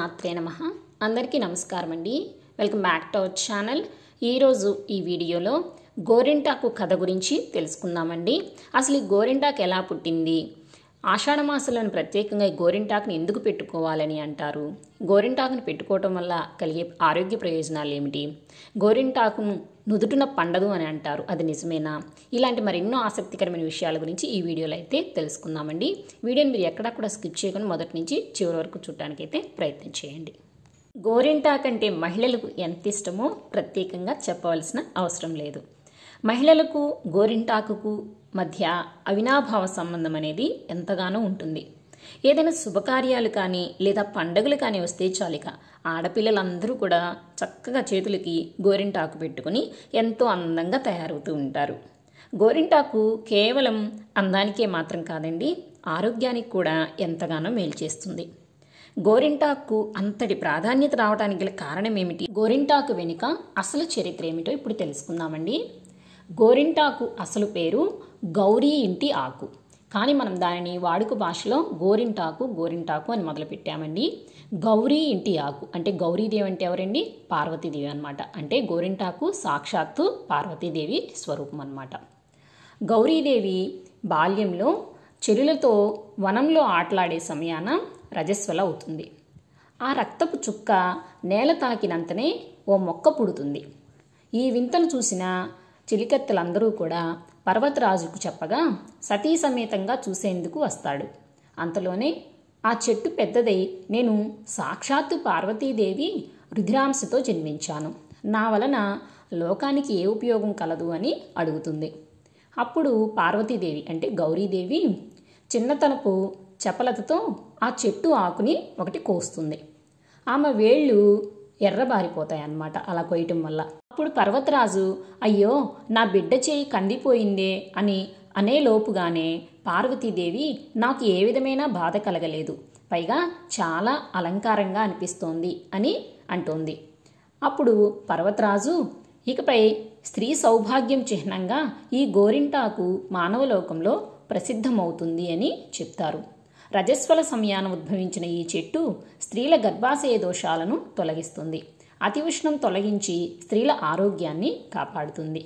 శ్రీమాత్రే నమః. అందరికీ నమస్కారం అండి. Welcome back to our channel. ఈరోజు ఈ వీడియోలో గోరింటాకు కథ గురించి తెలుసుకుందామండి. అసలు ఈ గోరింటాకు ఎలా పుట్టింది, ఆషాఢ మాసంలోని ప్రత్యేకంగా ఈ గోరింటాకుని ఎందుకు పెట్టుకోవాలని అంటారు, గోరింటాకుని పెట్టుకోవటం వల్ల కలిగే ఆరోగ్య ప్రయోజనాలు ఏమిటి, గోరింటాకును నుదుటిన పండదు అని అంటారు, అది నిజమేనా, ఇలాంటి మరెన్నో ఆసక్తికరమైన విషయాల గురించి ఈ వీడియోలో అయితే తెలుసుకుందామండి. వీడియోని మీరు ఎక్కడా కూడా స్కిప్ చేయకుండా మొదటి నుంచి చివరి వరకు చూడటానికైతే ప్రయత్నం చేయండి. గోరింటాకు అంటే మహిళలకు ఎంత ఇష్టమో ప్రత్యేకంగా చెప్పవలసిన అవసరం లేదు. మహిళలకు గోరింటాకుకు మధ్య అవినాభావ సంబంధం అనేది ఎంతగానో ఉంటుంది. ఏదైనా శుభకార్యాలు కానీ లేదా పండుగలు కానీ వస్తే చాలిక ఆడపిల్లలందరూ కూడా చక్కగా చేతులకి గోరింటాకు పెట్టుకుని ఎంతో అందంగా తయారవుతూ ఉంటారు. గోరింటాకు కేవలం అందానికే మాత్రం కాదండి, ఆరోగ్యానికి కూడా ఎంతగానో మేలు చేస్తుంది. గోరింటాకు అంతటి ప్రాధాన్యత రావడానికి గల కారణం ఏమిటి, గోరింటాకు వెనుక అసలు చరిత్ర ఏమిటో ఇప్పుడు తెలుసుకుందామండి. గోరింటాకు అసలు పేరు గౌరీ ఇంటి ఆకు, కానీ మనం దానిని వాడుక భాషలో గోరింటాకు అని మొదలుపెట్టామండి. గౌరీ ఇంటి ఆకు అంటే గౌరీదేవి అంటే ఎవరండి, పార్వతీదేవి అనమాట. అంటే గోరింటాకు సాక్షాత్తు పార్వతీదేవి స్వరూపం అన్నమాట. గౌరీదేవి బాల్యంలో చెరులతో వనంలో ఆటలాడే సమయాన రజస్వల అవుతుంది. ఆ రక్తపు చుక్క నేల తాకినంతనే ఓ మొక్క పుడుతుంది. ఈ వింతను చూసిన చిలికత్తెలందరూ కూడా పర్వతరాజుకు చెప్పగా సతీ సమేతంగా చూసేందుకు వస్తాడు. అంతలోనే ఆ చెట్టు పెద్దదై, నేను సాక్షాత్తు పార్వతీదేవి రుధిరాంశతో జన్మించాను, నా వలన లోకానికి ఏ ఉపయోగం కలదు అని అడుగుతుంది. అప్పుడు పార్వతీదేవి అంటే గౌరీదేవి చిన్నతనపు చపలతతో ఆ చెట్టు ఆకుని ఒకటి కోస్తుంది. ఆమె వేళ్ళు ఎర్రబారిపోతాయి అన్నమాట అలా కొయ్యటం వల్ల. అప్పుడు పర్వతరాజు, అయ్యో నా బిడ్డ చేయి కందిపోయిందే అని అనేలోపుగానే పార్వతీదేవి, నాకు ఏ విధమైన బాధ కలగలేదు, పైగా చాలా అలంకారంగా అనిపిస్తోంది అని అంటోంది. అప్పుడు పర్వతరాజు, ఇకపై స్త్రీ సౌభాగ్యం చిహ్నంగా ఈ గోరింటాకు మానవలోకంలో ప్రసిద్ధమవుతుంది అని చెప్తారు. రజస్వల సమయాన ఉద్భవించిన ఈ చెట్టు స్త్రీల గర్భాశయ దోషాలను తొలగిస్తుంది, అతి ఉష్ణం తొలగించి స్త్రీల ఆరోగ్యాన్ని కాపాడుతుంది.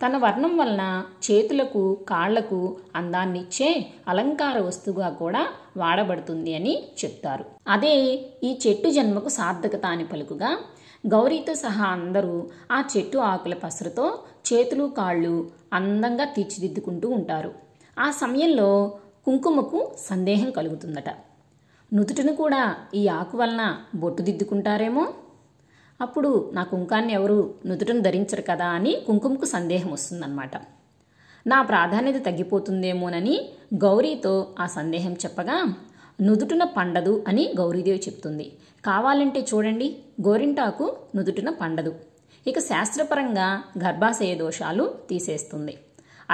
తన వర్ణం వలన చేతులకు కాళ్లకు అందాన్నిచ్చే అలంకార వస్తువుగా కూడా వాడబడుతుంది అని చెప్తారు. అదే ఈ చెట్టు జన్మకు సార్థకత అని పలుకుగా గౌరీతో సహా అందరూ ఆ చెట్టు ఆకుల పసరుతో చేతులు కాళ్ళు అందంగా తీర్చిదిద్దుకుంటూ ఉంటారు. ఆ సమయంలో కుంకుమకు సందేహం కలుగుతుందట. నుదుటిని కూడా ఈ ఆకు వలన బొట్టు దిద్దుకుంటారేమో, అప్పుడు నా కుంకాన్ని ఎవరు నుదుటను ధరించరు కదా అని కుంకుమకు సందేహం వస్తుందన్నమాట. నా ప్రాధాన్యత తగ్గిపోతుందేమోనని గౌరీతో ఆ సందేహం చెప్పగా నుదుటిన పండదు అని గౌరీదేవి చెప్తుంది. కావాలంటే చూడండి, గోరింటాకు నుదుటిన పండదు. ఇక శాస్త్రపరంగా గర్భాశయ దోషాలు తీసేస్తుంది.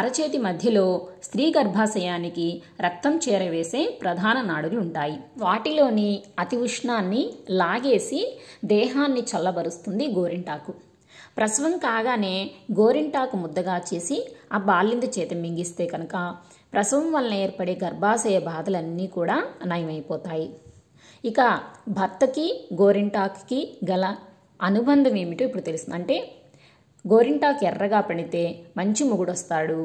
అరచేతి మధ్యలో స్త్రీ గర్భాశయానికి రక్తం చేరవేసే ప్రధాన నాడులు ఉంటాయి. వాటిలోని అతి ఉష్ణాన్ని లాగేసి దేహాన్ని చల్లబరుస్తుంది గోరింటాకు. ప్రసవం కాగానే గోరింటాకు ముద్దగా చేసి ఆ బాలింత చేత మింగిస్తే కనుక ప్రసవం వలన ఏర్పడే గర్భాశయ బాధలన్నీ కూడా నయమైపోతాయి. ఇక భర్తకి గోరింటాకుకి గల అనుబంధం ఏమిటో ఇప్పుడు తెలుస్తుంది. అంటే గోరింటాకు ఎర్రగా పండితే మంచి మొగుడొస్తాడు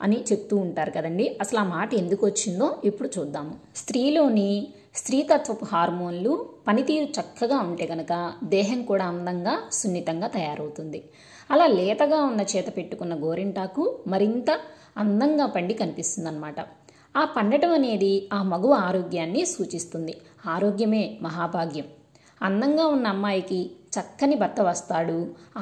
అని చెప్తూ ఉంటారు కదండి. అసలు ఆ మాట ఎందుకు వచ్చిందో ఇప్పుడు చూద్దాము. స్త్రీలోని స్త్రీతత్వపు హార్మోన్లు పనితీరు చక్కగా ఉంటే కనుక దేహం కూడా అందంగా సున్నితంగా తయారవుతుంది. అలా లేతగా ఉన్న చేత పెట్టుకున్న గోరింటాకు మరింత అందంగా పండి కనిపిస్తుంది అన్నమాట. ఆ పండటం అనేది ఆ మగువ ఆరోగ్యాన్ని సూచిస్తుంది. ఆరోగ్యమే మహాభాగ్యం. అందంగా ఉన్న అమ్మాయికి చక్కని భర్త వస్తాడు,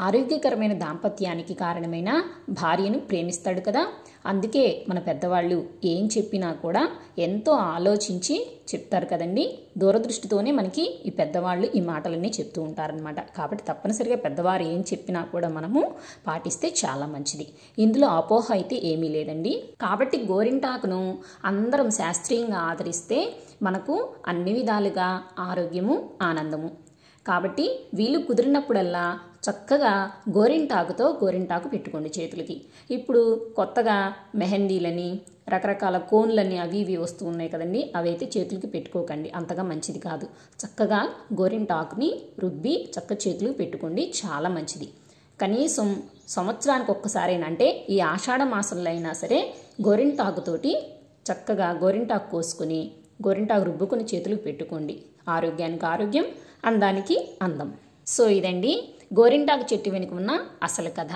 ఆరోగ్యకరమైన దాంపత్యానికి కారణమైన భార్యను ప్రేమిస్తాడు కదా. అందుకే మన పెద్దవాళ్ళు ఏం చెప్పినా కూడా ఎంతో ఆలోచించి చెప్తారు కదండి. దూరదృష్టితోనే మనకి ఈ పెద్దవాళ్ళు ఈ మాటలన్నీ చెప్తూ ఉంటారనమాట. కాబట్టి తప్పనిసరిగా పెద్దవారు ఏం చెప్పినా కూడా మనము పాటిస్తే చాలా మంచిది. ఇందులో అపోహ అయితే ఏమీ లేదండి. కాబట్టి గోరింటాకును అందరం శాస్త్రీయంగా ఆదరిస్తే మనకు అన్ని విధాలుగా ఆరోగ్యము ఆనందము. కాబట్టి వీలు కుదిరినప్పుడల్లా చక్కగా గోరింటాకుతో గోరింటాకు పెట్టుకోండి చేతులకి. ఇప్పుడు కొత్తగా మెహందీలని, రకరకాల కోన్లని అవి ఇవి వస్తూ ఉన్నాయి కదండి, అవైతే చేతులకి పెట్టుకోకండి, అంతగా మంచిది కాదు. చక్కగా గోరింటాకుని రుబ్బి చేతులకు పెట్టుకోండి, చాలా మంచిది. కనీసం సంవత్సరానికి ఒక్కసారైనా, అంటే ఈ ఆషాఢ మాసంలో అయినా సరే గోరింటాకుతోటి చక్కగా గోరింటాకు కోసుకొని గోరింటాకు రుబ్బుకొని చేతులకు పెట్టుకోండి. ఆరోగ్యానికి ఆరోగ్యం, అందానికి అందం. సో ఇదండి గోరింటాకు చెట్టు వెనుక ఉన్న అసలు కథ.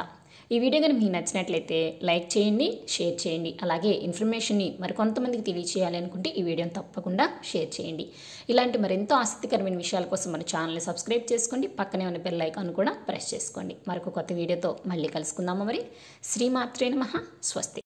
ఈ వీడియో కనుక మీకు నచ్చినట్లయితే లైక్ చేయండి, షేర్ చేయండి. అలాగే ఇన్ఫర్మేషన్ని మరికొంతమందికి తెలియచేయాలి అనుకుంటే ఈ వీడియోని తప్పకుండా షేర్ చేయండి. ఇలాంటి మరెంతో ఆసక్తికరమైన విషయాల కోసం మన ఛానల్ని సబ్స్క్రైబ్ చేసుకోండి. పక్కనే ఉన్న బెల్ ఐకాన్ కూడా ప్రెస్ చేసుకోండి. మరొక కొత్త వీడియోతో మళ్ళీ కలుసుకుందాము. మరి శ్రీమాత్రే నమః. స్వస్తి.